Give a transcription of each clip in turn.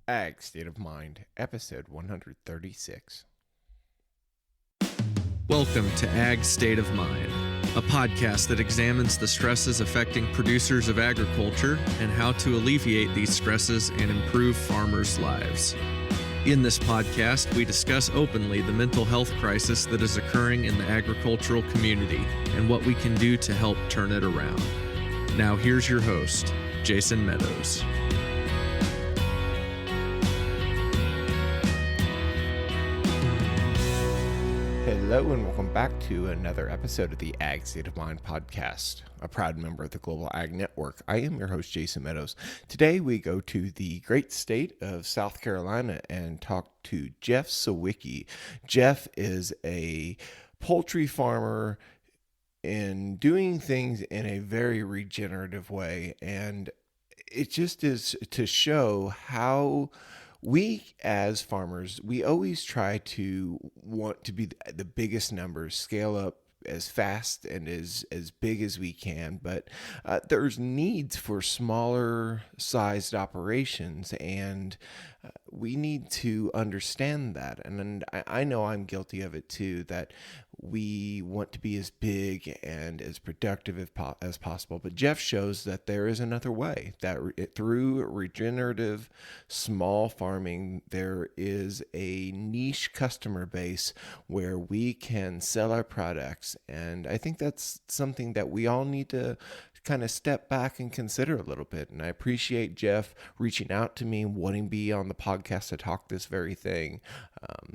Ag State of Mind, episode 136. Welcome to Ag State of Mind, a podcast that examines the stresses affecting producers of agriculture and how to alleviate these stresses and improve farmers' lives. In this podcast, we discuss openly the mental health crisis that is occurring in the agricultural community and what we can do to help turn it around. Now here's your host, Jason Meadows. Hello and welcome back to another episode of the Ag State of Mind podcast, a proud member of the Global Ag Network. I am your host, Jason Meadows. Today we go to the great state of South Carolina and talk to Jeff Sawicki. Jeff is a poultry farmer and doing things in a very regenerative way, and it just is to show how we as farmers, we always try to want to be the biggest numbers, scale up as fast and as big as we can, but there's needs for smaller sized operations, and we need to understand that. And I know I'm guilty of it too, that we want to be as big and as productive as possible. But Jeff shows that there is another way, that through regenerative small farming, there is a niche customer base where we can sell our products. And I think that's something that we all need to kind of step back and consider a little bit. And I appreciate Jeff reaching out to me, wanting to be on the podcast to talk this very thing.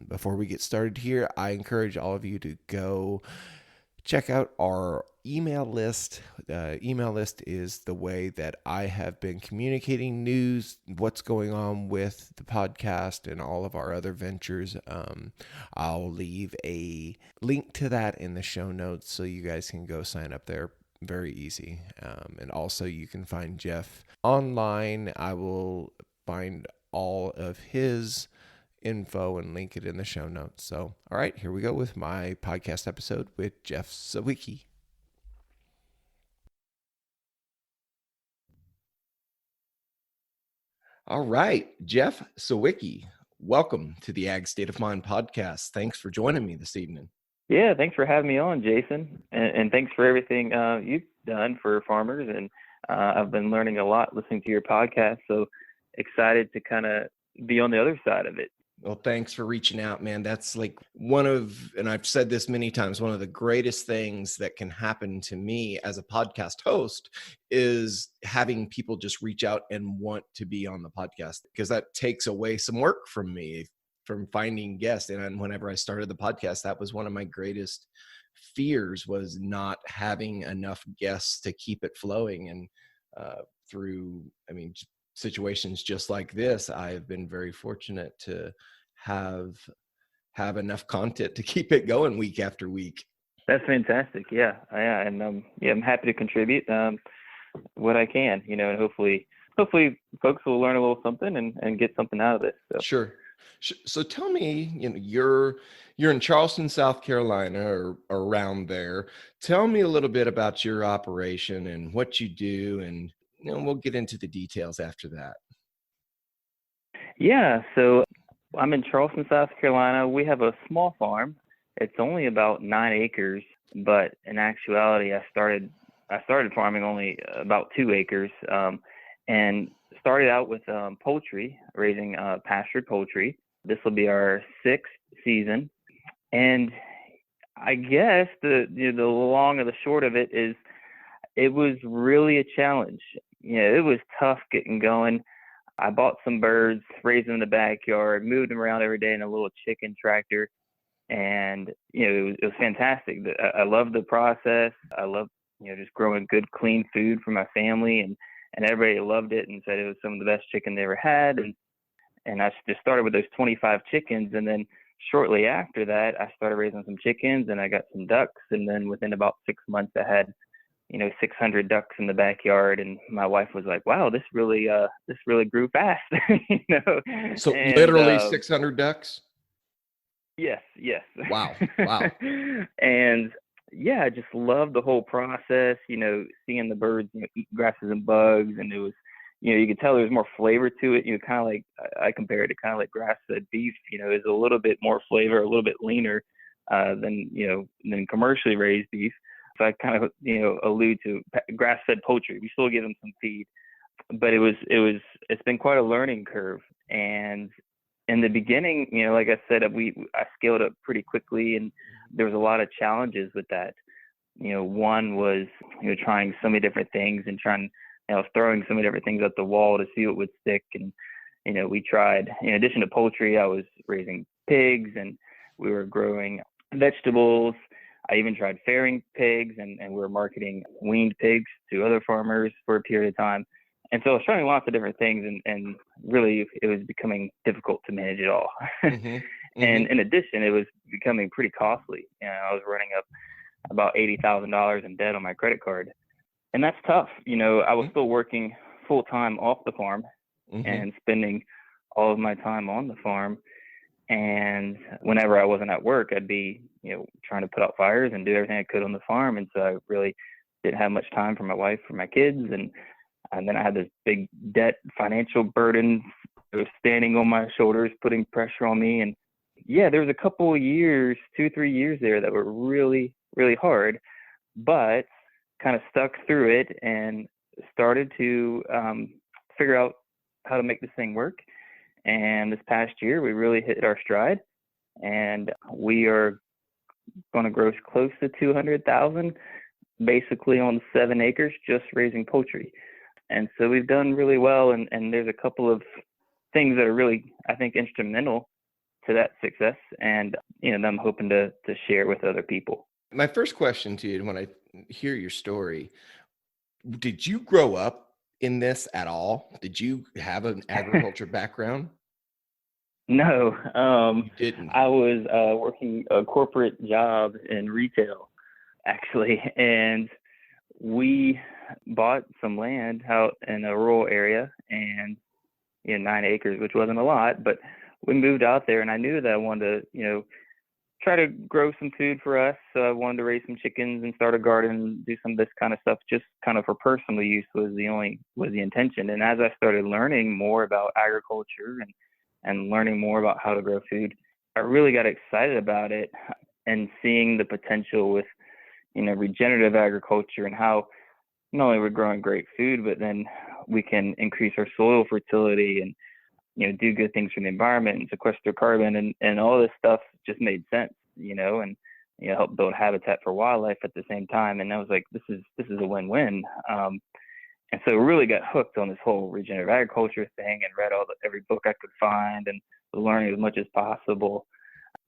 Before we get started here, I encourage all of you to go check out our email list. The email list is the way that I have been communicating news, what's going on with the podcast and all of our other ventures. I'll leave a link to that in the show notes so you guys can go sign up there. Very easy. And also you can find Jeff online. I will find all of his info and link it in the show notes. So, all right, here we go with my podcast episode with Jeff Sawicki. All right, Jeff Sawicki, welcome to the Ag State of Mind podcast. Thanks for joining me this evening. Yeah, thanks for having me on, Jason, and thanks for everything you've done for farmers. And I've been learning a lot listening to your podcast, so excited to kind of be on the other side of it. Well, thanks for reaching out, man. That's like one of, and I've said this many times, one of the greatest things that can happen to me as a podcast host is having people just reach out and want to be on the podcast, because that takes away some work from me, from finding guests. And whenever I started the podcast, that was one of my greatest fears, was not having enough guests to keep it flowing. And through, situations just like this, I've been very fortunate to have enough content to keep it going week after week. That's fantastic. Yeah. And I'm happy to contribute what I can, and hopefully folks will learn a little something and get something out of this. So. Sure. So tell me, you're in Charleston, South Carolina, or around there. Tell me a little bit about your operation and what you do, and we'll get into the details after that. Yeah, so I'm in Charleston, South Carolina. We have a small farm. It's only about 9 acres, but in actuality, I started farming only about 2 acres, and started out with poultry, raising pastured poultry. This will be our 6th season, and I guess the long and the short of it is, it was really a challenge. It was tough getting going. I bought some birds, raised them in the backyard, moved them around every day in a little chicken tractor, and it was fantastic. I loved the process. I loved just growing good, clean food for my family, and everybody loved it and said it was some of the best chicken they ever had. And I just started with those 25 chickens, and then shortly after that, I started raising some chickens, and I got some ducks, and then within about 6 months, I had 600 ducks in the backyard, and my wife was like, "Wow, this really grew fast." So literally 600 ducks. Yes. Wow. And yeah, I just loved the whole process. Seeing the birds, eat grasses and bugs, and it was you could tell there's more flavor to it. Kind of like, I compare it to kind of like grass-fed beef. Is a little bit more flavor, a little bit leaner than commercially raised beef. So I kind of allude to grass-fed poultry. We still give them some feed, but it's been quite a learning curve. And in the beginning, like I said, I scaled up pretty quickly, and there was a lot of challenges with that. One was trying so many different things and throwing so many different things at the wall to see what would stick. And we tried, in addition to poultry, I was raising pigs, and we were growing vegetables. I even tried fairing pigs, and we were marketing weaned pigs to other farmers for a period of time. And so I was trying lots of different things, and really it was becoming difficult to manage it all. Mm-hmm. Mm-hmm. And in addition, it was becoming pretty costly. I was running up about $80,000 in debt on my credit card. And that's tough. I was still working full time off the farm, Mm-hmm. and spending all of my time on the farm. And whenever I wasn't at work, I'd be, trying to put out fires and do everything I could on the farm. And so I really didn't have much time for my wife, for my kids. And then I had this big debt financial burden standing on my shoulders, putting pressure on me. And yeah, there was a couple of years, 2-3 years there that were really, really hard, but kind of stuck through it and started to figure out how to make this thing work. And this past year, we really hit our stride, and we are going to grow close to 200,000, basically on 7 acres, just raising poultry. And so we've done really well, and there's a couple of things that are really, I think, instrumental to that success, and I'm hoping to share with other people. My first question to you, when I hear your story, did you grow up in this at all? Did you have an agriculture background? No, You didn't. I was working a corporate job in retail, actually, and we bought some land out in a rural area, and 9 acres, which wasn't a lot, but we moved out there, and I knew that I wanted to try to grow some food for us. So I wanted to raise some chickens and start a garden, do some of this kind of stuff, just kind of for personal use was the intention. And as I started learning more about agriculture and learning more about how to grow food, I really got excited about it, and seeing the potential with regenerative agriculture, and how not only we're growing great food, but then we can increase our soil fertility and do good things for the environment and sequester carbon, and all this stuff just made sense, and help build habitat for wildlife at the same time. And I was like, this is a win-win. And so really got hooked on this whole regenerative agriculture thing, and read every book I could find, and learning as much as possible.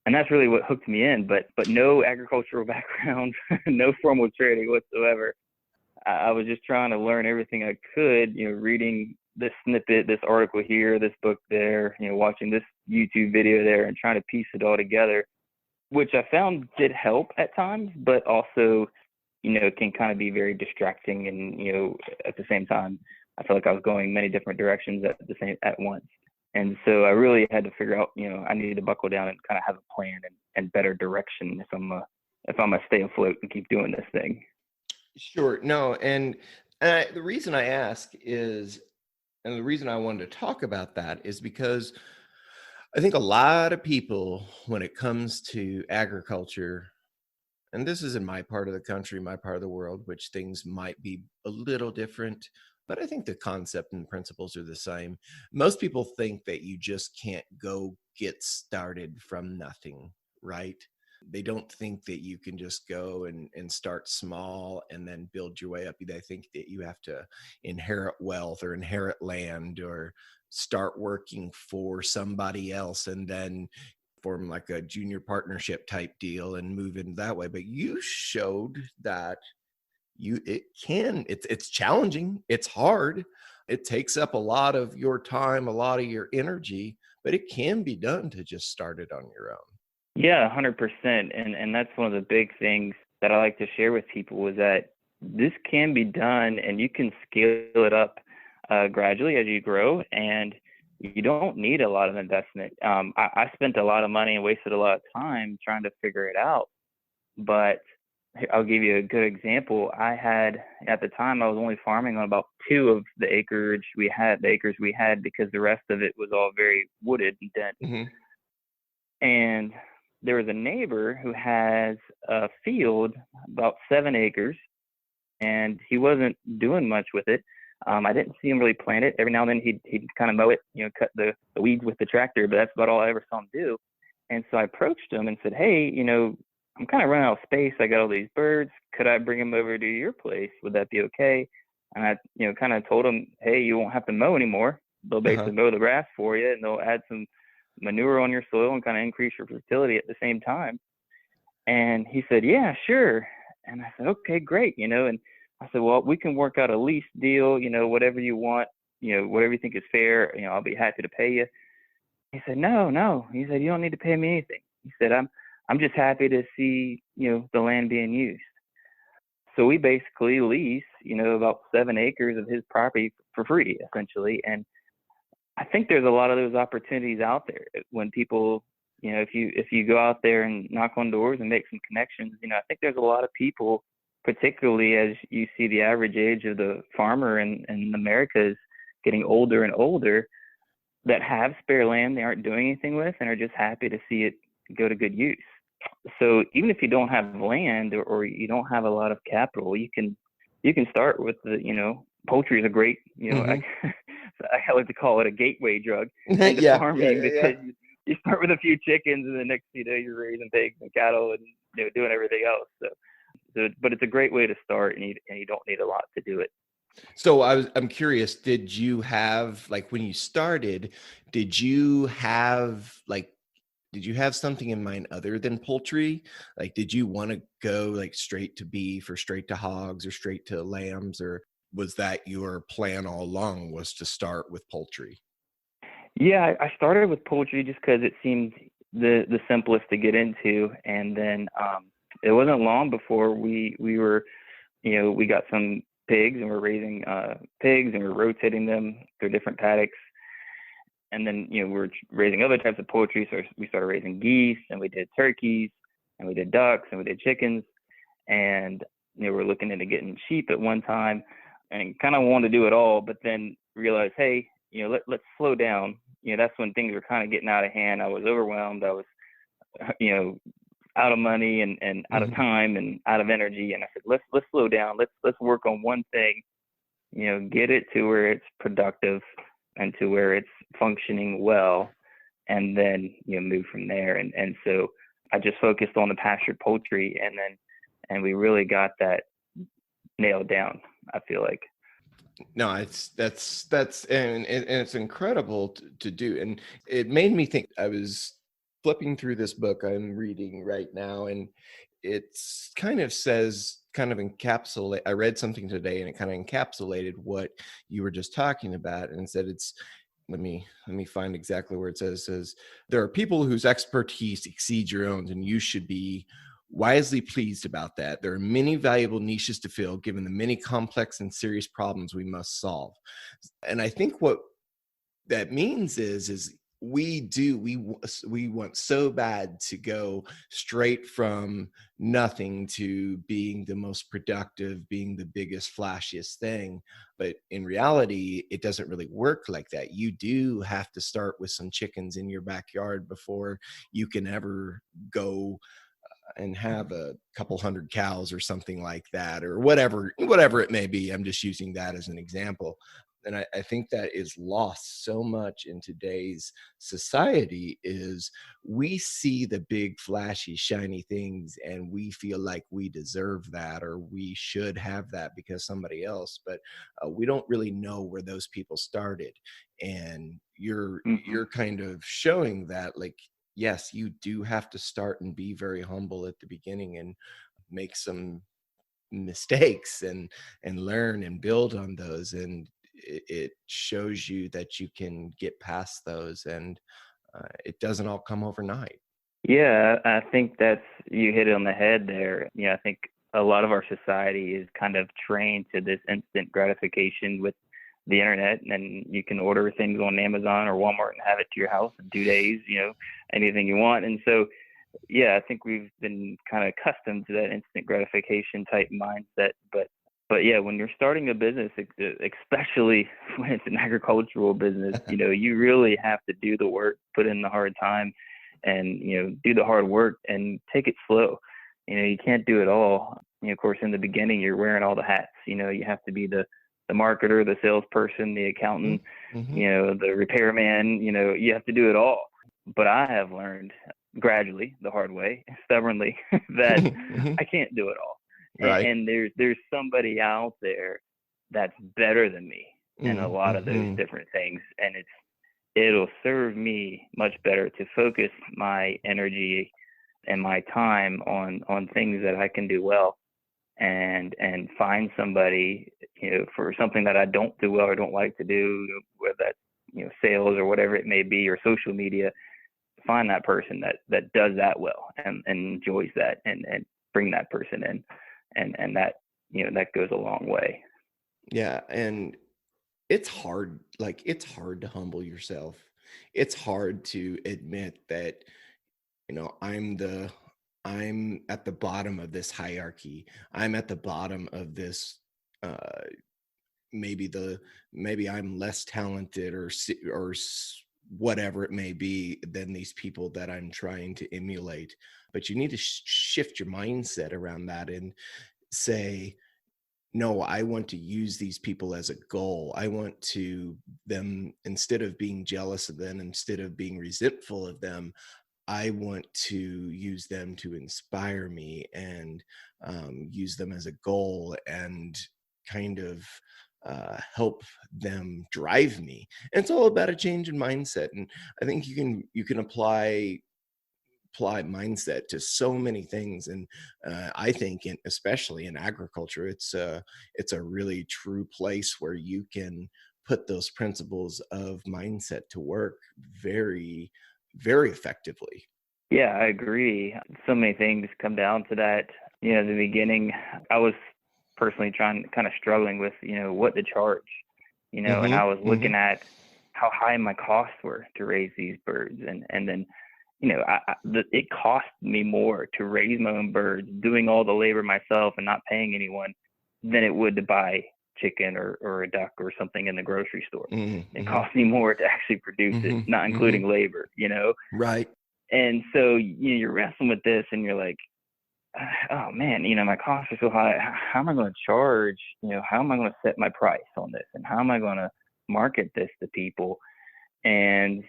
And that's really what hooked me in, but no agricultural background, no formal training whatsoever. I was just trying to learn everything I could, reading this snippet, this article here, this book there, watching this YouTube video there, and trying to piece it all together, which I found did help at times, but also, can kind of be very distracting. And, at the same time, I felt like I was going many different directions at once. And so I really had to figure out, I needed to buckle down and kind of have a plan and better direction if I'm gonna stay afloat and keep doing this thing. Sure. No, and the reason I ask is, and the reason I wanted to talk about that is because I think a lot of people, when it comes to agriculture, and this is in my part of the country, my part of the world, which things might be a little different, but I think the concept and principles are the same. Most people think that you just can't go get started from nothing, right? They don't think that you can just go and start small and then build your way up. They think that you have to inherit wealth or inherit land or start working for somebody else and then form like a junior partnership type deal and move in that way. But you showed that it's challenging, it's hard, it takes up a lot of your time, a lot of your energy, but it can be done to just start it on your own. Yeah, 100%. And that's one of the big things that I like to share with people, is that this can be done, and you can scale it up gradually as you grow, and you don't need a lot of investment. I spent a lot of money and wasted a lot of time trying to figure it out, but I'll give you a good example. At the time, I was only farming on about 2 of the acres we had, because the rest of it was all very wooded and dense. Mm-hmm. And there was a neighbor who has a field about 7 acres, and he wasn't doing much with it. I didn't see him really plant it. Every now and then he'd kind of mow it, cut the weeds with the tractor, but that's about all I ever saw him do. And so I approached him and said, hey, I'm kind of running out of space. I got all these birds. Could I bring them over to your place? Would that be okay? And I, kind of told him, hey, you won't have to mow anymore. They'll basically mow the grass for you, and they'll add some manure on your soil and kind of increase your fertility at the same time. And he said, yeah, sure. And I said, okay, great. And I said, well, we can work out a lease deal, whatever you want, whatever you think is fair, I'll be happy to pay you. He said, no. He said, you don't need to pay me anything. He said, I'm just happy to see, the land being used. So we basically lease, about 7 acres of his property for free, essentially. And I think there's a lot of those opportunities out there when people, if you go out there and knock on doors and make some connections, I think there's a lot of people, particularly as you see the average age of the farmer in America is getting older and older, that have spare land they aren't doing anything with and are just happy to see it go to good use. So even if you don't have land or you don't have a lot of capital, you can start with poultry is a great, Mm-hmm. I like to call it a gateway drug into farming, because you start with a few chickens and the next you're raising pigs and cattle and doing everything else. So but it's a great way to start, and you don't need a lot to do it. So I'm curious, did you have, like, when you started, did you have something in mind other than poultry? Like, did you want to go like straight to beef or straight to hogs or straight to lambs, or was that your plan all along, was to start with poultry? Yeah, I started with poultry just because it seemed the simplest to get into, and then it wasn't long before we were, we got some pigs and we're raising pigs and we're rotating them through different paddocks, and then we're raising other types of poultry. So we started raising geese, and we did turkeys, and we did ducks, and we did chickens, and we're looking into getting sheep at one time, and kind of wanted to do it all, but then realized, hey, let's slow down. That's when things were kind of getting out of hand. I was overwhelmed. I was, out of money and out of time and out of energy. And I said, let's slow down. Let's work on one thing, get it to where it's productive and to where it's functioning well, and then, move from there. And so I just focused on the pastured poultry, and we really got that nailed down, I feel like. No, and it's incredible to do. And it made me think. I was flipping through this book I'm reading right now, and it's kind of encapsulate. I read something today, and it kind of encapsulated what you were just talking about, and said it's. Let me find exactly where it says. It says there are people whose expertise exceeds your own, and you should be wisely pleased about that. There are many valuable niches to fill, given the many complex and serious problems we must solve. And I think what that means is we want so bad to go straight from nothing to being the most productive, being the biggest, flashiest thing. But in reality, it doesn't really work like that. You do have to start with some chickens in your backyard before you can ever go and have a couple hundred cows or something like that, or whatever it may be. I'm just using that as an example. And I think that is lost so much in today's society, is we see the big, flashy, shiny things, and we feel like we deserve that, or we should have that because somebody else, but we don't really know where those people started. And you're kind of showing that, like, yes, you do have to start and be very humble at the beginning and make some mistakes and learn and build on those. And it shows you that you can get past those, and it doesn't all come overnight. Yeah, I think you hit it on the head there. I think a lot of our society is kind of trained to this instant gratification with the internet, and you can order things on Amazon or Walmart and have it to your house in 2 days, anything you want. And so yeah, I think we've been kind of accustomed to that instant gratification type mindset. But yeah, when you're starting a business, especially when it's an agricultural business, you really have to do the work, put in the hard time, and do the hard work and take it slow. You can't do it all. Of course, in the beginning, you're wearing all the hats. You have to be the marketer, the salesperson, the accountant, Mm-hmm. the repairman. You have to do it all. But I have learned gradually, the hard way, stubbornly, that Mm-hmm. I can't do it all. And, Right. and there's somebody out there that's better than me in a lot of those Mm-hmm. different things, and it'll serve me much better to focus my energy and my time on things that I can do well, and find somebody for something that I don't do well or don't like to do, whether that's sales or whatever it may be, or social media. Find that person that does that well and enjoys that, and bring that person in, and that that goes a long way. Yeah, and it's hard. Like, it's hard to humble yourself. It's hard to admit that, I'm at the bottom of this hierarchy. I'm at the bottom of this. Uh, maybe I'm less talented whatever it may be than these people that I'm trying to emulate. But you need to shift your mindset around that and say, no, I want to use these people as a goal. I want to them, instead of being jealous of them, instead of being resentful of them, I want to use them to inspire me, and use them as a goal, and kind of help them drive me. And it's all about a change in mindset. And I think you can apply mindset to so many things. And I think, especially in agriculture, it's a really true place where you can put those principles of mindset to work very, very effectively. Yeah, I agree. So many things come down to that. The beginning, I was personally trying, kind of struggling with, what to charge, and Hmm. I was Hmm. looking at how high my costs were to raise these birds. And then, it cost me more to raise my own birds, doing all the labor myself and not paying anyone, than it would to buy chicken or a duck or something in the grocery store. Hmm. It Hmm. cost me more to actually produce it, Hmm. not Hmm. including labor. Right. And so you're wrestling with this, and you're like, oh man, my costs are so high. How am I going to charge? How am I going to set my price on this, and how am I going to market this to people? And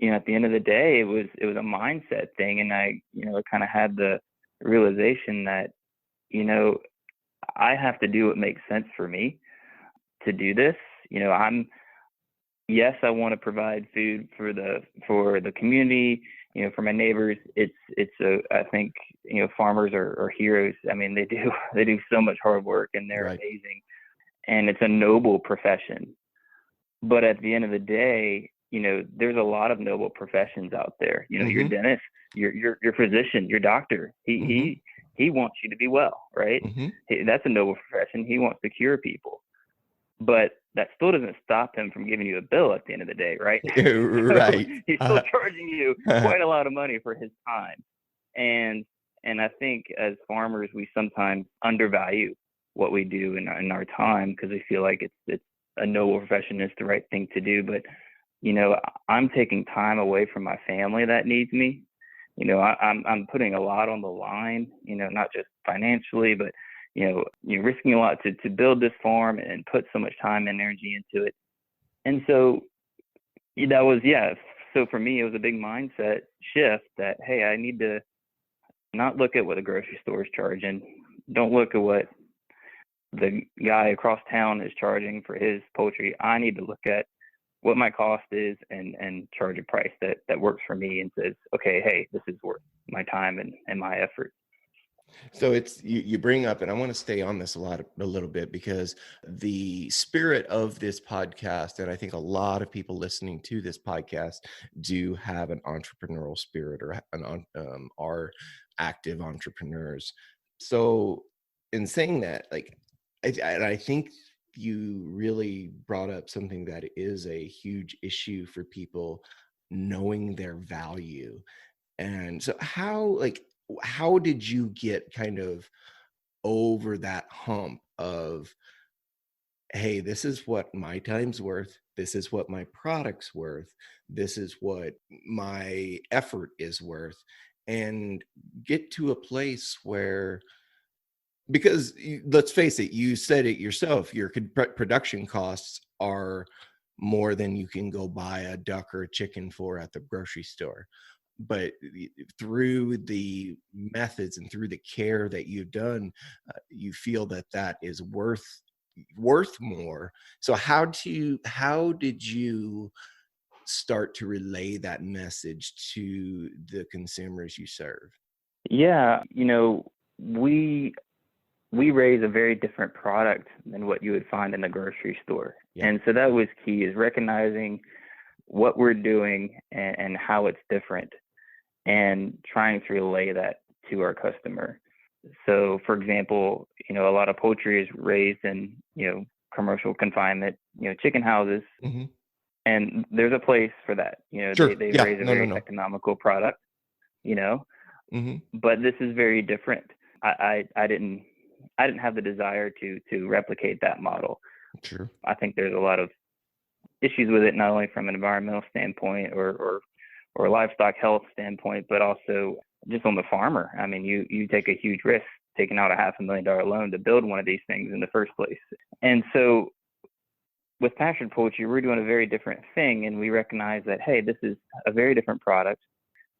at the end of the day, it was a mindset thing, and I kind of had the realization that you know I have to do what makes sense for me to do this. I'm Yes, I want to provide food for the community, for my neighbors. I think farmers are heroes. I mean, they do they do so much hard work, and they're Right. amazing, and it's a noble profession. But at the end of the day, there's a lot of noble professions out there. Your Hmm. dentist, your physician, your doctor. He Hmm. he he wants you to be well, right? Hmm. That's a noble profession. He wants to cure people, but that still doesn't stop him from giving you a bill at the end of the day, right? So Right. he's still charging you quite a lot of money for his time. And I think as farmers, we sometimes undervalue what we do in our time, because we feel like it's a noble profession, it's the right thing to do. But I'm taking time away from my family that needs me. I'm putting a lot on the line. Not just financially, but you're risking a lot to build this farm and put so much time and energy into it. And so that was, yeah. So for me, it was a big mindset shift that, hey, I need to not look at what the grocery store is charging. Don't look at what the guy across town is charging for his poultry. I need to look at what my cost is, and charge a price that works for me and says, okay, hey, this is worth my time and my effort. So you bring up, and I want to stay on this a little bit, because the spirit of this podcast, and I think a lot of people listening to this podcast do have an entrepreneurial spirit, or are active entrepreneurs. So in saying that, like, I think you really brought up something that is a huge issue for people: knowing their value. And so how did you get kind of over that hump of, hey, this is what my time's worth, this is what my product's worth, this is what my effort is worth, and get to a place where, because let's face it, you said it yourself, your production costs are more than you can go buy a duck or a chicken for at the grocery store. But through the methods and through the care that you've done, you feel that that is worth more. So how did you start to relay that message to the consumers you serve? Yeah, we raise a very different product than what you would find in the grocery store. Yeah. And so that was key, is recognizing what we're doing and how it's different, and trying to relay that to our customer. So for example, a lot of poultry is raised in, commercial confinement, chicken houses, Mm-hmm. and there's a place for that. Sure. They Yeah. raise a No, no, very no. economical product, you know, Mm-hmm. but this is very different. I didn't have the desire to replicate that model. Sure. I think there's a lot of issues with it, not only from an environmental standpoint or livestock health standpoint, but also just on the farmer. I mean, you take a huge risk taking out a $500,000 loan to build one of these things in the first place. And so with pastured poultry, we're doing a very different thing, and we recognize that, hey, this is a very different product.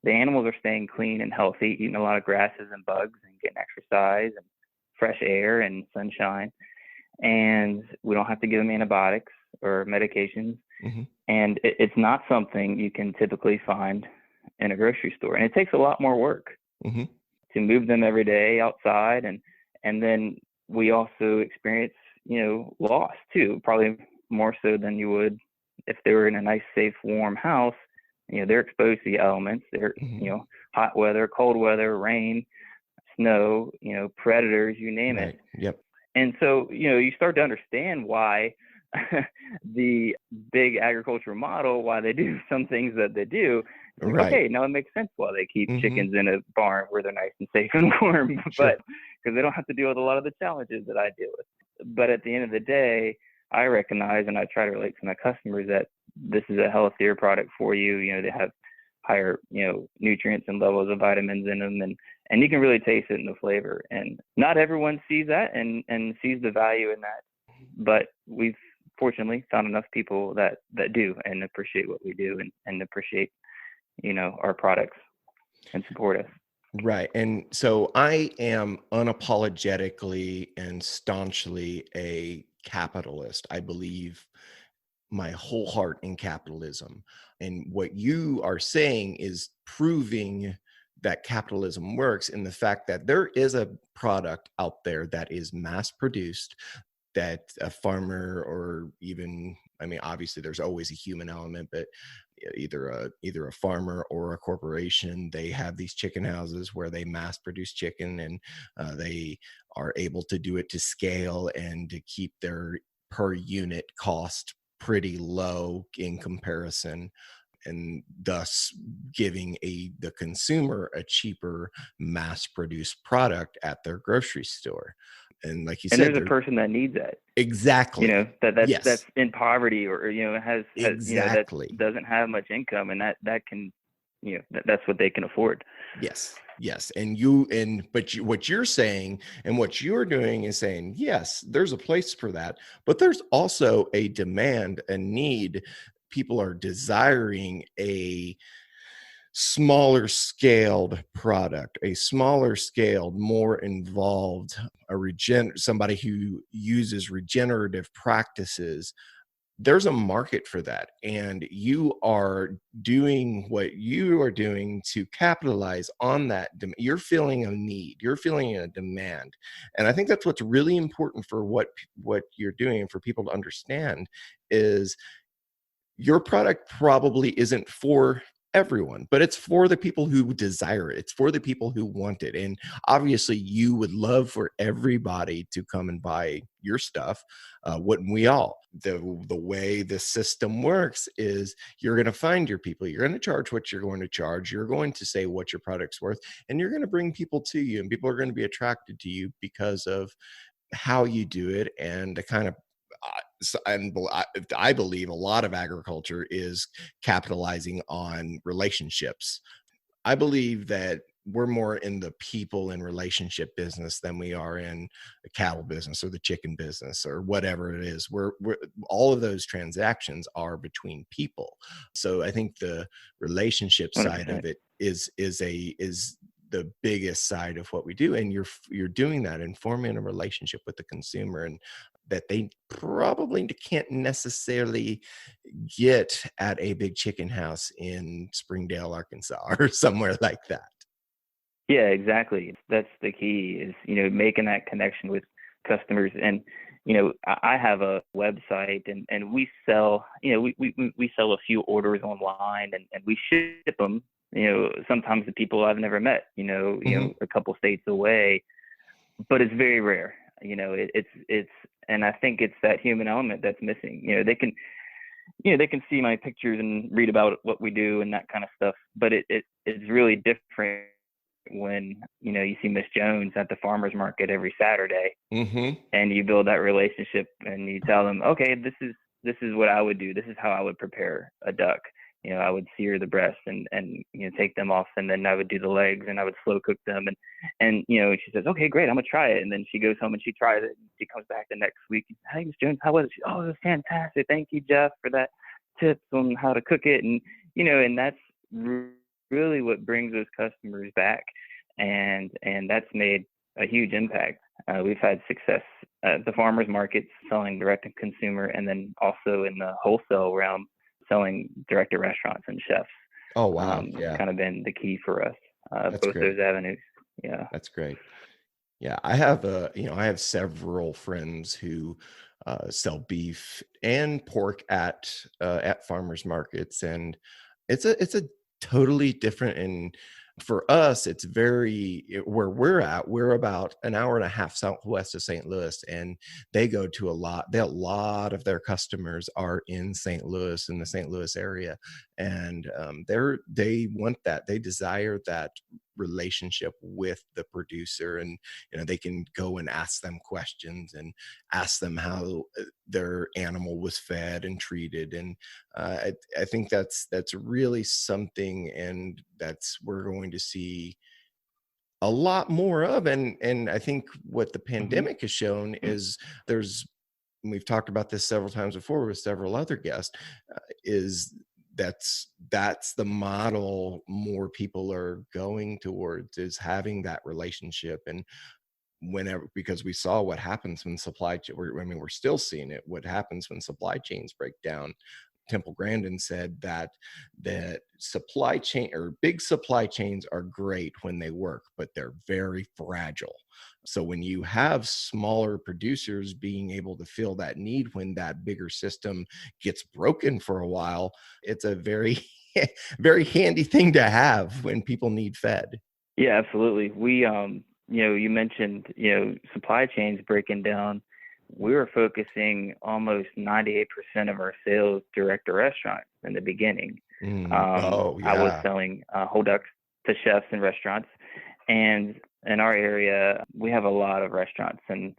The animals are staying clean and healthy, eating a lot of grasses and bugs and getting exercise and fresh air and sunshine. And we don't have to give them antibiotics or medications. Mm-hmm. And it's not something you can typically find in a grocery store. And it takes a lot more work Mm-hmm. to move them every day outside. And then we also experience, loss too, probably more so than you would if they were in a nice, safe, warm house. They're exposed to the elements. They're, Mm-hmm. hot weather, cold weather, rain, snow, predators, you name Right. it. Yep. And so, you start to understand why the big agricultural model, why they do some things that they do. It's like, Right. okay, now it makes sense why they keep Mm-hmm. chickens in a barn where they're nice and safe and warm, Sure. but because they don't have to deal with a lot of the challenges that I deal with. But at the end of the day, I recognize, and I try to relate to my customers, that this is a healthier product for you. They have higher, nutrients and levels of vitamins in them, and you can really taste it in the flavor. And not everyone sees that and sees the value in that, but we've fortunately found enough people that do and appreciate what we do and appreciate, our products and support us. Right. And so I am unapologetically and staunchly a capitalist. I believe my whole heart in capitalism. And what you are saying is proving that capitalism works in the fact that there is a product out there that is mass produced, that a farmer, or even, I mean, obviously there's always a human element, but either a farmer or a corporation, they have these chicken houses where they mass produce chicken, and they are able to do it to scale and to keep their per unit cost pretty low in comparison, and thus giving the consumer a cheaper mass produced product at their grocery store. And like you And said, there's a person that needs that, exactly. that's Yes, in poverty, or, has, that exactly. doesn't have much income, and that can, that's what they can afford. Yes, yes. What you're saying and what you're doing is saying, yes, there's a place for that, but there's also a demand, a need. People are desiring a smaller scaled product, a smaller scaled, more involved, somebody who uses regenerative practices. There's a market for that, and you are doing what you are doing to capitalize on that. You're feeling a need, you're feeling a demand, and I think that's what's really important for what you're doing, and for people to understand is your product probably isn't for everyone, but it's for the people who desire it. It's for the people who want it. And obviously, you would love for everybody to come and buy your stuff. Wouldn't we all? The way the system works is you're going to find your people. You're going to charge what you're going to charge. You're going to say what your product's worth, and you're going to bring people to you. And people are going to be attracted to you because of how you do it and the kind of I believe a lot of agriculture is capitalizing on relationships. I believe that we're more in the people and relationship business than we are in the cattle business or the chicken business or whatever it is. We're all of those transactions are between people. So I think the relationship side 100%. of it is the biggest side of what we do, and you're doing that and forming a relationship with the consumer, and that they probably can't necessarily get at a big chicken house in Springdale, Arkansas, or somewhere like that. Yeah, exactly. That's the key is, making that connection with customers. And, I have a website and we sell, we sell a few orders online and we ship them, sometimes to people I've never met, Mhm. a couple states away, but it's very rare. It's, and I think it's that human element that's missing. They can see my pictures and read about what we do and that kind of stuff, but it's really different when you see Miss Jones at the farmers market every Saturday, Mhm. and you build that relationship and you tell them, okay, this is what I would do. This is how I would prepare a duck. I would sear the breast and take them off, and then I would do the legs and I would slow cook them, and she says, okay, great, I'm gonna try it. And then she goes home and she tries it, and she comes back the next week. Hey, Miss Jones, how was it? Oh, it was fantastic. Thank you, Jeff, for that tips on how to cook it. And that's really what brings those customers back, and that's made a huge impact. We've had success at the farmers markets selling direct to consumer, and then also in the wholesale realm selling direct to restaurants and chefs. Oh, wow. It's Yeah, kind of been the key for us, that's both great. those avenues. Yeah. That's great. Yeah, I have I have several friends who sell beef and pork at farmers markets, and it's a totally different. And for us, it's where we're at. We're about an hour and a half southwest of St. Louis, and they go to a lot of their customers are in St. Louis, in the St. Louis area, and they want that. They desire that relationship with the producer, and they can go and ask them questions and ask them how their animal was fed and treated. And I think that's really something, and that's we're going to see a lot more of. And I think what the Hmm. pandemic has shown is there's and we've talked about this several times before with several other guests, is that's the model more people are going towards, is having that relationship. And whenever, because we saw what happens when we're still seeing it, what happens when supply chains break down. Temple Grandin said that supply chain, or big supply chains, are great when they work, but they're very fragile. So when you have smaller producers being able to fill that need when that bigger system gets broken for a while, it's a very very handy thing to have when people need fed. Yeah, absolutely. We, you mentioned, supply chains breaking down. We were focusing almost 98% of our sales direct to restaurants in the beginning. Oh, I was yeah. selling whole ducks to chefs and restaurants, and in our area, we have a lot of restaurants. And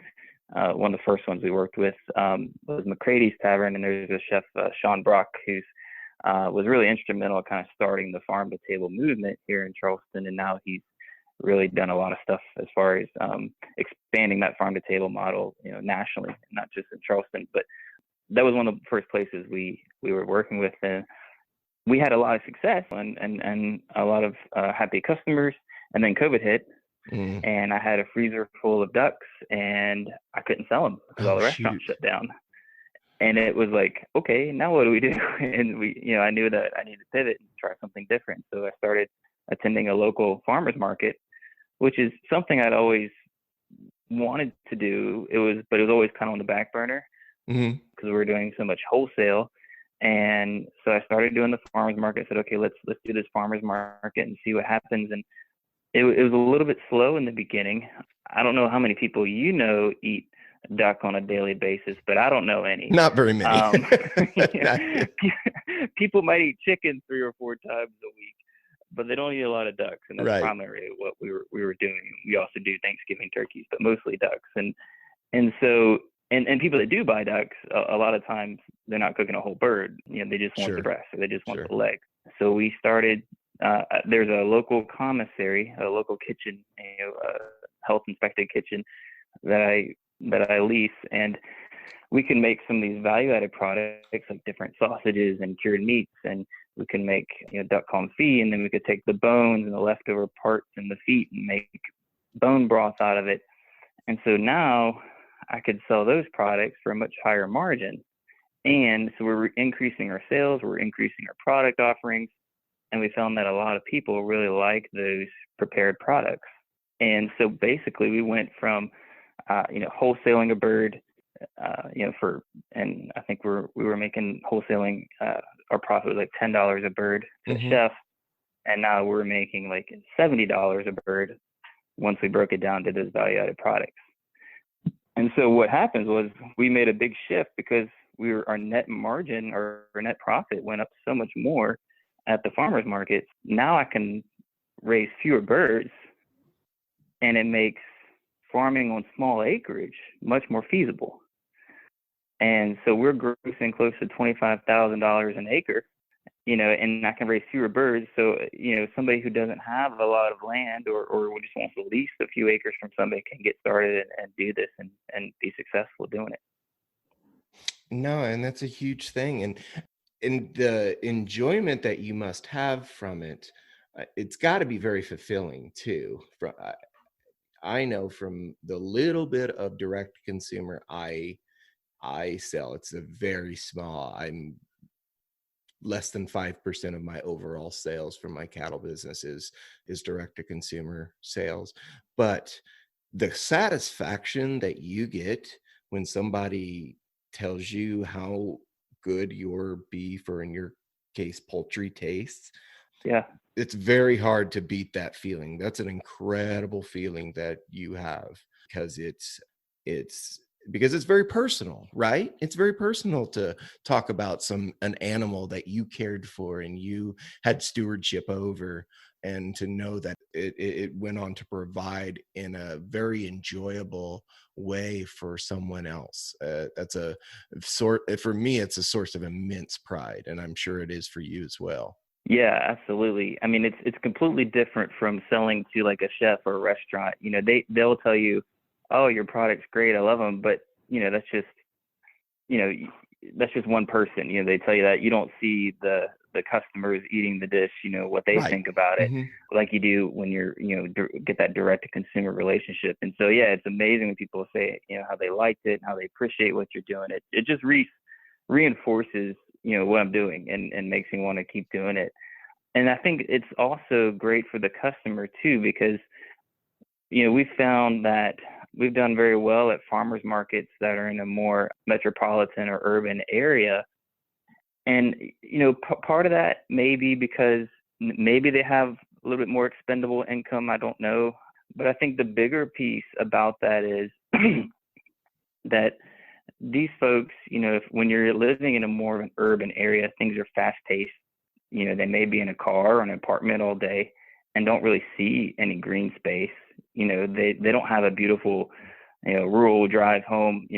one of the first ones we worked with was McCrady's Tavern, and there's a chef, Sean Brock, who's was really instrumental in kind of starting the farm to table movement here in Charleston. And now he's really done a lot of stuff as far as expanding that farm to table model, nationally, not just in Charleston. But that was one of the first places we were working with, and we had a lot of success and a lot of happy customers. And then COVID hit, Mm. and I had a freezer full of ducks, and I couldn't sell them because all Oh, the restaurants shoot. shut down. And it was like, okay, now what do we do? And I knew that I needed to pivot and try something different. So I started attending a local farmers market, which is something I'd always wanted to do. But it was always kind of on the back burner Mhm. because we were doing so much wholesale. And so I started doing the farmers market. I said, okay, let's do this farmers market and see what happens. And it was a little bit slow in the beginning. I don't know how many people eat duck on a daily basis, but I don't know any. Not very many. People might eat chicken 3 or 4 times a week, but they don't eat a lot of ducks, and that's Right. primarily what we were doing. We also do Thanksgiving turkeys, but mostly ducks. And so people that do buy ducks, a lot of times they're not cooking a whole bird. They just want Sure. the breast, or they just want Sure. the leg. So we started. There's a local commissary, a local kitchen, a health inspected kitchen that I lease, and we can make some of these value-added products like different sausages and cured meats, and we can make duck confit, and then we could take the bones and the leftover parts and the feet and make bone broth out of it. And so now I could sell those products for a much higher margin. And so we're increasing our sales, we're increasing our product offerings, and we found that a lot of people really like those prepared products. And so basically we went from wholesaling a bird, and I think we were making wholesaling, our profit was like $10 a bird to the chef, and now we're making like $70 a bird once we broke it down to those value-added products. And so what happens was we made a big shift because our net margin or net profit went up so much more at the farmers market. Now I can raise fewer birds, and it makes farming on small acreage much more feasible. And so we're grossing close to $25,000 an acre, and I can raise fewer birds. So, somebody who doesn't have a lot of land or just wants to lease a few acres from somebody can get started and do this and be successful doing it. No, and that's a huge thing. And the enjoyment that you must have from it, it's got to be very fulfilling too. I know from the little bit of direct consumer I sell, it's a very small. I'm less than 5% of my overall sales from my cattle business is direct to consumer sales. But the satisfaction that you get when somebody tells you how good your beef, or in your case poultry, tastes, it's very hard to beat that feeling. That's an incredible feeling that you have, because it's very personal, right? It's very personal to talk about an animal that you cared for and you had stewardship over, and to know that it went on to provide in a very enjoyable way for someone else. For me, it's a source of immense pride, and I'm sure it is for you as well. Yeah, absolutely. I mean, it's completely different from selling to like a chef or a restaurant. They'll tell you, oh, your product's great, I love them, but that's just one person. They tell you that. You don't see the customers eating the dish, what they think about it, like you do when you're get that direct to consumer relationship. And so it's amazing when people say how they liked it and how they appreciate what you're doing. It just reinforces what I'm doing and makes me want to keep doing it. And I think it's also great for the customer too, because we found that we've done very well at farmers markets that are in a more metropolitan or urban area. And, part of that may be because maybe they have a little bit more expendable income. I don't know. But I think the bigger piece about that is that these folks, when you're living in a more of an urban area, things are fast paced. They may be in a car or an apartment all day and don't really see any green space. They don't have a beautiful, rural drive home,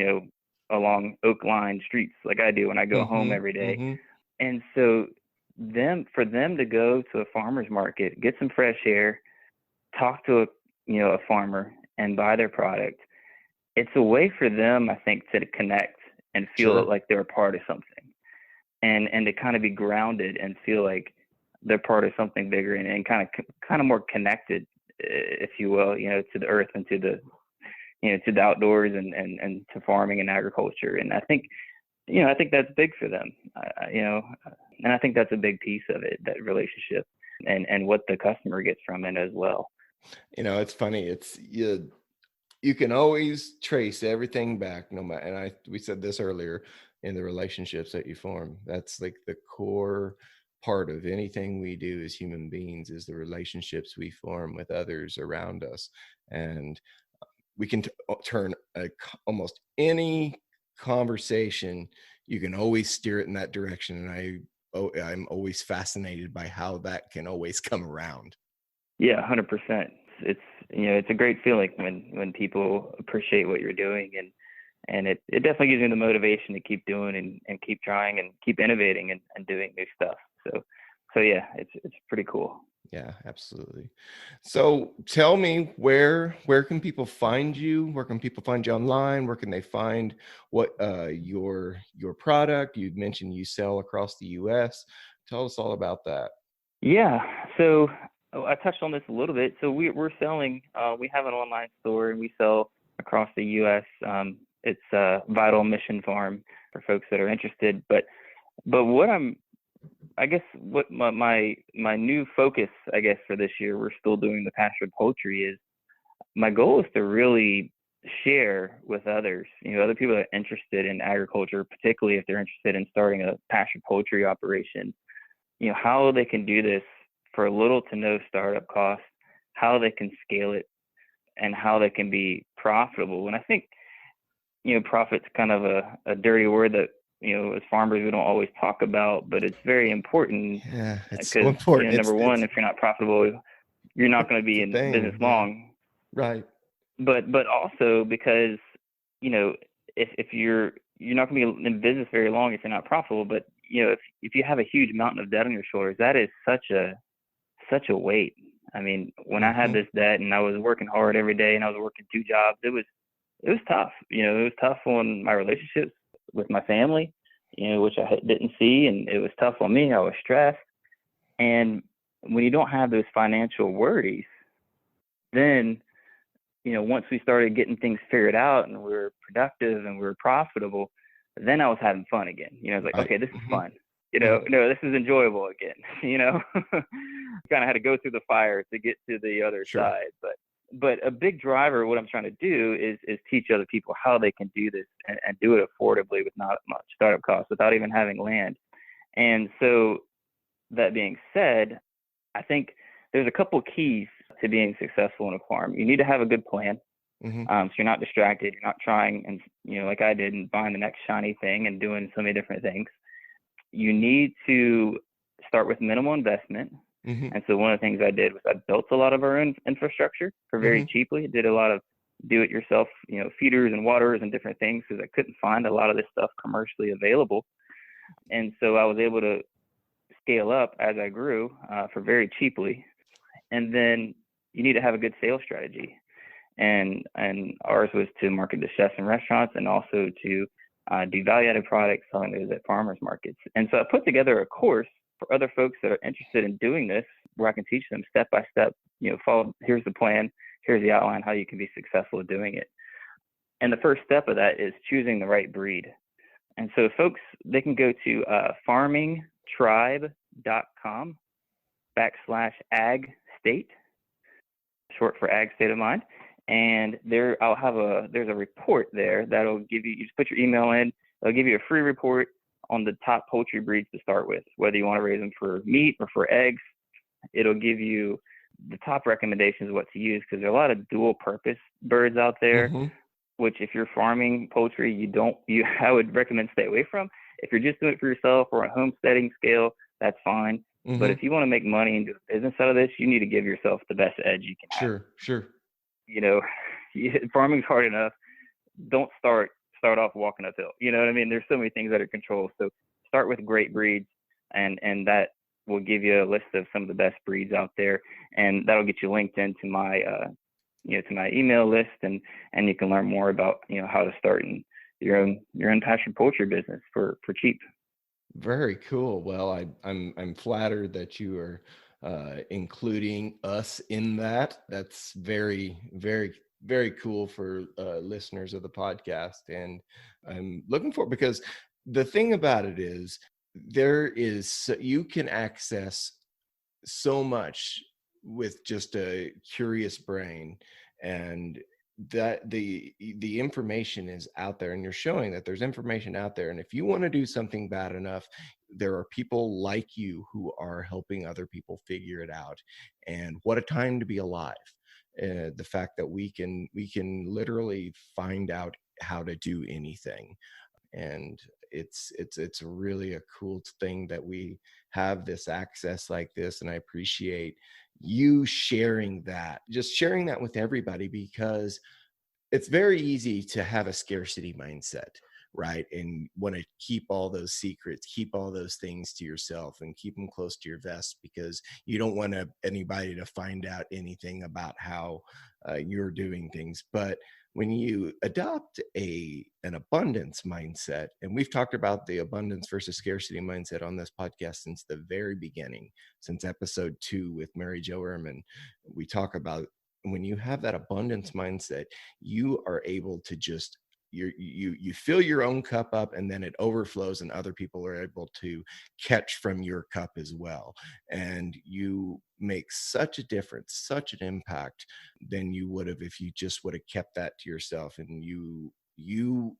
along oak lined streets like I do when I go home every day. And so for them to go to a farmer's market, get some fresh air, talk to a farmer and buy their product, it's a way for them, I think, to connect and feel like they're a part of something, and to kind of be grounded and feel like they're part of something bigger, and kind of more connected, if you will, to the earth and to the to the outdoors and to farming and agriculture. And I think that's big for them, and I think that's a big piece of it, that relationship and what the customer gets from it as well. It's funny. You can always trace everything back, no matter, and we said this earlier, in the relationships that you form. That's like the core part of anything we do as human beings, is the relationships we form with others around us. And we can turn almost any conversation, you can always steer it in that direction. And I'm always fascinated by how that can always come around. Yeah, 100%. It's it's a great feeling when people appreciate what you're doing, and it definitely gives me the motivation to keep doing and keep trying and keep innovating and doing new stuff. So yeah, it's pretty cool. Yeah, absolutely. So tell me, where can people find you? Where can people find you online? Where can they find what your product? You mentioned you sell across the US. Tell us all about that. Yeah. So I touched on this a little bit. So we're selling. We have an online store and we sell across the U.S. It's Vital Mission Farm for folks that are interested. But I guess what my new focus, I guess, for this year, we're still doing the pastured poultry, is my goal is to really share with others, other people that are interested in agriculture, particularly if they're interested in starting a pastured poultry operation, how they can do this for little to no startup cost, how they can scale it, and how they can be profitable. And I think, profit's kind of a dirty word that, as farmers, we don't always talk about, but it's very important Yeah, it's so because, important. number one, if you're not profitable, you're not going to be It's a in business thing. long. Right. But also because, if you're not going to be in business very long if you're not profitable. But, if you have a huge mountain of debt on your shoulders, that is such a weight. I mean, when I had this debt and I was working hard every day and I was working two jobs, it was tough. It was tough on my relationships with my family, which I didn't see, and it was tough on me. I was stressed. And when you don't have those financial worries, then, once we started getting things figured out and we were productive and we were profitable, then I was having fun again. I was like, Right. okay, this is fun. No, this is enjoyable again. Kind of had to go through the fire to get to the other Sure. side. But a big driver of what I'm trying to do is teach other people how they can do this and do it affordably with not much startup costs, without even having land. And so, that being said, I think there's a couple keys to being successful in a farm. You need to have a good plan. So you're not distracted. You're not trying and, like I did, and buying the next shiny thing and doing so many different things. You need to start with minimal investment. And so one of the things I did was I built a lot of our own infrastructure for very cheaply. Did a lot of do-it-yourself, feeders and waterers and different things, because I couldn't find a lot of this stuff commercially available. And so I was able to scale up as I grew for very cheaply. And then you need to have a good sales strategy. And ours was to market to chefs and restaurants, and also to do value-added products, selling those at farmers markets. And so I put together a course for other folks that are interested in doing this, where I can teach them step by step, follow, here's the plan, here's the outline, how you can be successful at doing it. And the first step of that is choosing the right breed. And so folks, they can go to farmingtribe.com/ag-state, short for ag state of mind. And there's a report there that'll give you just put your email in, it'll give you a free report on the top poultry breeds to start with, whether you want to raise them for meat or for eggs. It'll give you the top recommendations of what to use, because there are a lot of dual purpose birds out there, which if you're farming poultry, I would recommend stay away from. If you're just doing it for yourself or on a homesteading scale, that's fine. But if you want to make money and do a business out of this, you need to give yourself the best edge you can have. Sure. Farming's hard enough. Don't start off walking uphill. You know what I mean? There's so many things that are controlled. So start with great breeds, and that will give you a list of some of the best breeds out there, and that'll get you linked into my to my email list, and you can learn more about how to start in your own pastured poultry business for cheap. Very cool. Well, I'm flattered that you are including us in that. That's very, very, very cool for listeners of the podcast. And I'm looking for, because the thing about it is, you can access so much with just a curious brain. And that the information is out there, and you're showing that there's information out there. And if you want to do something bad enough, there are people like you who are helping other people figure it out. And what a time to be alive. The fact that we can literally find out how to do anything. And it's really a cool thing that we have this access like this. And I appreciate you sharing that, just sharing that with everybody, because it's very easy to have a scarcity mindset, right? And want to keep all those secrets, keep all those things to yourself, and keep them close to your vest, because you don't want anybody to find out anything about how you're doing things. But when you adopt an abundance mindset, and we've talked about the abundance versus scarcity mindset on this podcast since the very beginning, since episode 2 with Mary Jo Ehrman, we talk about when you have that abundance mindset, you are able to just you fill your own cup up, and then it overflows, and other people are able to catch from your cup as well. And you make such a difference, such an impact than you would have if you just would have kept that to yourself. And you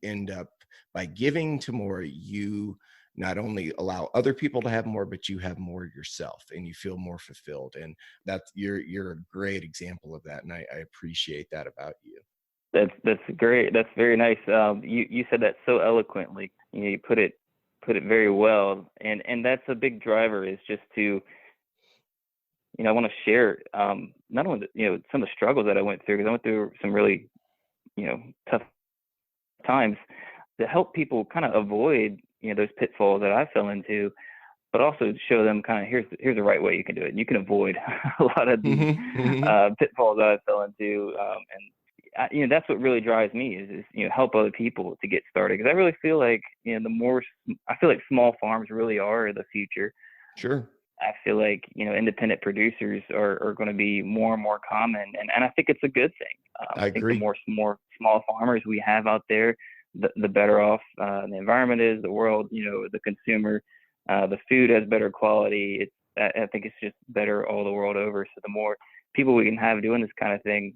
end up, by giving to more, you not only allow other people to have more, but you have more yourself, and you feel more fulfilled. And that's you're a great example of that, and I appreciate that about you. That's great. That's very nice. You said that so eloquently. You put it very well, and that's a big driver, is just to, I want to share not only some of the struggles that I went through, because I went through some really tough times, to help people kind of avoid those pitfalls that I fell into, but also show them kind of here's the right way you can do it, and you can avoid a lot of these pitfalls that I fell into. And that's what really drives me is help other people to get started, because I really feel like I feel like small farms really are the future. Sure. I feel like independent producers are going to be more and more common, and I think it's a good thing. I agree. Think the more small farmers we have out there, the better off the environment is, the world, the consumer, the food has better quality. I think it's just better all the world over. So the more people we can have doing this kind of thing,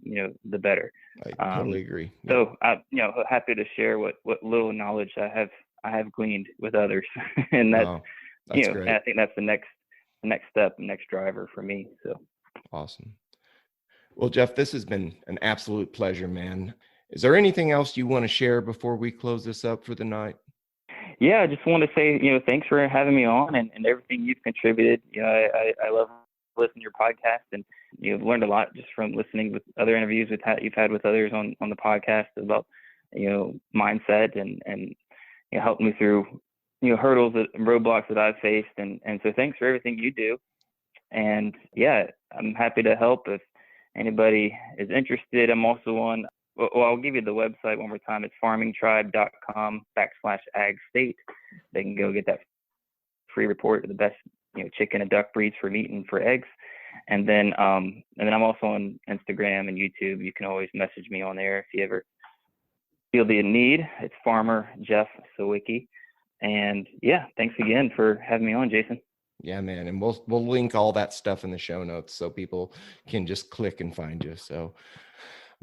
the better. I totally agree. Yeah. So I'm, happy to share what little knowledge I have gleaned with others, and that's great. And I think that's the next step, the next driver for me. So awesome. Well, Jeff, this has been an absolute pleasure, man. Is there anything else you want to share before we close this up for the night? Yeah, I just want to say, thanks for having me on and everything you've contributed. I love listening to your podcast, and you've learned a lot just from listening with other interviews you've had with others on the podcast about, mindset and helped me through, hurdles and roadblocks that I've faced. And so thanks for everything you do. And yeah, I'm happy to help if anybody is interested. I'm also on, I'll give you the website one more time. It's farmingtribe.com/ag-state. They can go get that free report of the best, chicken and duck breeds for meat and for eggs. And then I'm also on Instagram and YouTube. You can always message me on there if you ever feel the need. It's Farmer Jeff Sawicki. And yeah, thanks again for having me on, Jason. Yeah, man. And we'll link all that stuff in the show notes so people can just click and find you. So,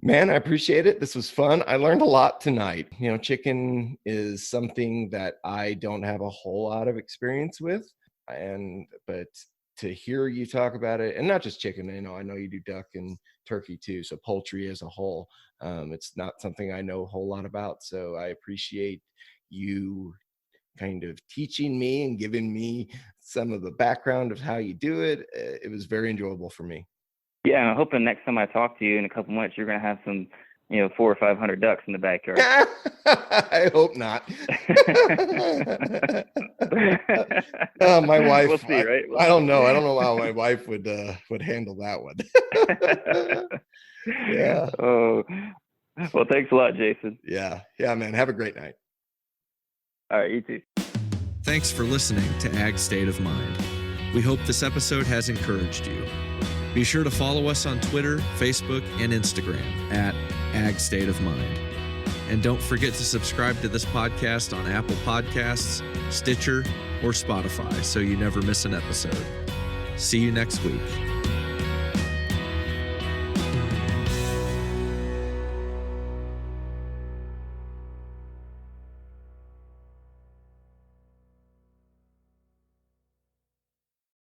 man, I appreciate it. This was fun. I learned a lot tonight. Chicken is something that I don't have a whole lot of experience with. But to hear you talk about it, and not just chicken, I know you do duck and turkey too. So poultry as a whole, it's not something I know a whole lot about. So I appreciate you kind of teaching me and giving me some of the background of how you do it. It was very enjoyable for me. Yeah, I'm hoping next time I talk to you in a couple months, you're going to have some, 400 or 500 ducks in the backyard. I hope not. My wife. We'll see, right? I don't know. I don't know how my wife would handle that one. Yeah. Oh, well, thanks a lot, Jason. Yeah, man. Have a great night. All right, you too. Thanks for listening to Ag State of Mind. We hope this episode has encouraged you. Be sure to follow us on Twitter, Facebook, and Instagram at Ag State of Mind. And don't forget to subscribe to this podcast on Apple Podcasts, Stitcher, or Spotify so you never miss an episode. See you next week.